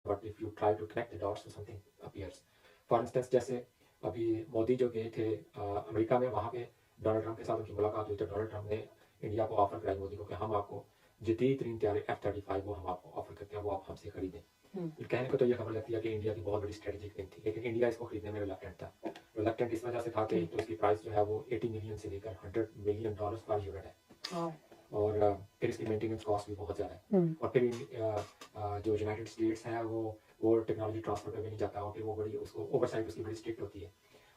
But if you try to connect the dots something appears. For instance जैसे अभी मोदी जो गए थे अमेरिका में, वहाँ पे डोनाल्ड ट्रंप के साथ उनकी मुलाकात हुई तो डोनाल्ड ट्रंप ने इंडिया को ऑफर कराई मोदी को कि हम आपको जितनी तीन तैयारी F-35 वो हम आपको ऑफर करते हैं, वो आप हमसे खरीदें। कहने को तो ये खबर लगती है कि इंडिया की बहुत बड़ी स्ट्रेटेजिक थिंग थी, लेकिन इंडिया इसको खरीदने में रिलक्टेंट था। रिलक्टेंट इस वजह से था कि तो इसकी प्राइस जो है वो 80 मिलियन से लेकर $100 मिलियन पर यूनिट है, और फिर इसकी मेंटेनेंस कॉस्ट भी बहुत ज़्यादा है, और फिर जो यूनाइटेड स्टेट्स है वो टेक्नोलॉजी ट्रांसफर करके नहीं जाता, और फिर वो बड़ी उसको ओवरसाइट उसकी बड़ी स्ट्रिक्ट होती है।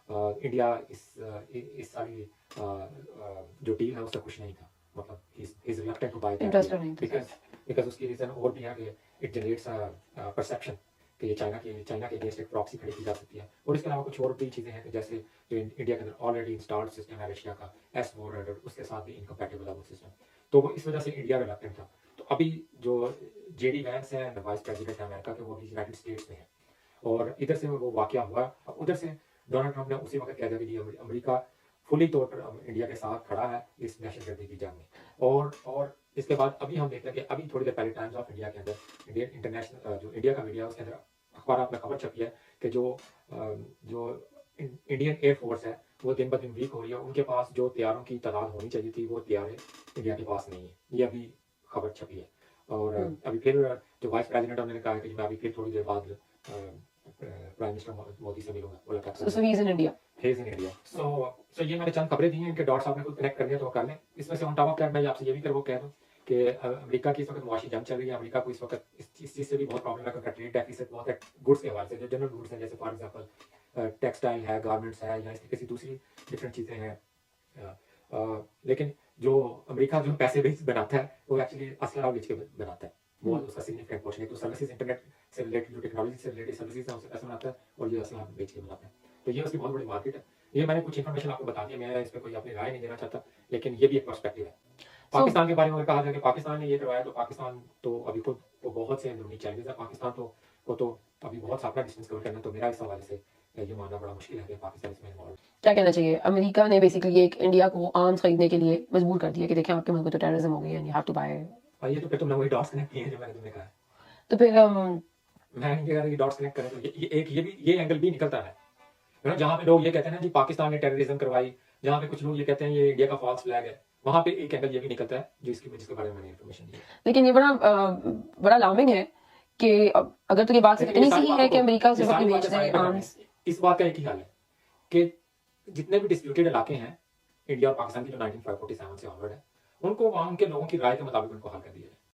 इंडिया इस सारी जो डील है उससे खुश नहीं था, मतलब he's reluctant to buy that because उसकी रीज़न और भी है कि इट जनरेट्स परसेप्शन कि ये चाइना के अगेंस्ट एक प्रॉक्सी खड़ी की जा सकती है, और इसके अलावा कुछ और भी चीज़ें हैं जैसे जो इंडिया के अंदर ऑलरेडी इंस्टॉल्ड सिस्टम है रशिया का S-400, उसके साथ भी इनकम्पैटिबल है वो सिस्टम, तो वो इस वजह से इंडिया रिलक्टेंट था। तो अभी जो JD वैंस है वाइस प्रेसिडेंट अमेरिका के, वो भी यूनाइटेड स्टेट्स में है, और इधर से वो वाकया हुआ, उधर से डोनाल्ड ट्रंप ने उसी वक्त कह दिया कि अमेरिका फुली तौर पर इंडिया के साथ खड़ा है इस दहशतगर्दी की जंग में। और इसके बाद अभी हम देखते हैं कि अभी थोड़ी देर पहले टाइम्स ऑफ इंडिया के अंदर इंडियन इंटरनेशनल जो इंडिया का मीडिया है उसके अंदर अखबार में खबर छपी है कि जो इंडियन एयरफोर्स है वो दिन ब दिन वीक हो रही है, उनके पास जो तैयारों की तादाद होनी चाहिए थी वो तैयारें इंडिया के पास नहीं है, ये अभी खबर छपी है। और अभी फिर जो वाइस प्रेसिडेंट उन्होंने कहा कि मैं अभी फिर थोड़ी देर बाद प्राइम मिनिस्टर मोदी से मिलूंगा, मुलाकात So he is in India. He is in India. So ये मैंने चंद खबरें दी हैं, इनके डॉट्स आपने खुद कनेक्ट करने तो कर लें। इसमें से ऑन टॉप ऑफ दैट मैं आपसे ये भी वो कह दूं कि अमेरिका की इस वक्त मुआशी जंग चल रही है, अमेरिका को इस वक्त इस चीज़ से भी बहुत प्रॉब्लम है क्योंकि ट्रेड डेफिसिट बहुत है गुड्स के हवाले से, जो जनरल गुड्स हैं जैसे फॉर एग्जांपल टेक्सटाइल है, गारमेंट्स है, या इस तरीके से दूसरी डिफरेंट चीज़ें हैं। लेकिन जो अमेरिका जो पैसे बेच बनाता है वो एक्चुअली असला बेच के बनाता है, वो उसका सिग्निफिकेंट पोर्शन है। तो सर्विसेज इंटरनेट से रिलेटेड जो टेक्नोलॉजी से रिलेटेड सर्विसेज है उससे पैसा बनाता है, और ये असला बेच के बनाता है, तो ये उसकी बहुत बड़ी मार्केट है। ये मैंने कुछ इन्फॉर्मेशन आपको बता दी, मैं इस पर कोई अपनी राय नहीं देना चाहता, लेकिन ये भी एक पर्सपेक्टिव है। पाकिस्तान के बारे में कहा जाए कि पाकिस्तान ने ये करवाया, तो पाकिस्तान तो अभी खुद को बहुत से अंदरूनी चैलेंजेस है, पाकिस्तान को तो अभी बहुत सारा डिस्टेंस कवर करना, तो मेरा इस हवाले से ये मानना बड़ा मुश्किल है कि पाकिस्तान इसमें इन्वॉल्व। क्या कहना चाहिए, अमेरिका ने बेसिकली एक इंडिया को आर्म्स खरीदने के लिए मजबूर कर दिया कि देखें आपके मुल्क में तो टेररिज्म हो गई है, यू हैव टू बाय। ये तो फिर तुमने वही डॉट्स कनेक्ट किए हैं जो मैंने तुमने कहा, तो फिर मैं नहीं कह रहा कि डॉट्स कनेक्ट करें, तो ये एंगल भी निकलता है ना, जहाँ पे लोग ये कहते हैं ना जी पाकिस्तान ने टेररिज्म करवाई, जहाँ पे कुछ लोग ये कहते हैं ये इंडिया का फॉल्स फ्लैग है, वहाँ पे एक एंगल ये भी निकलता है जिसके बारे में मैंने इन्फॉर्मेशन दी। लेकिन ये बड़ा अलार्मिंग है कि अगर तो ये बात इतनी सही है कि अमेरिका सिर्फ अपनी बेच रहे आर्म्स, इस बात का एक ही हाल है कि जितने भी डिस्प्यूटेड इलाके हैं इंडिया और पाकिस्तान की जो 1947 से ऑनवर्ड है, उनको वहाँ उनके लोगों की राय के मुताबिक उनको हल कर दिया जाए।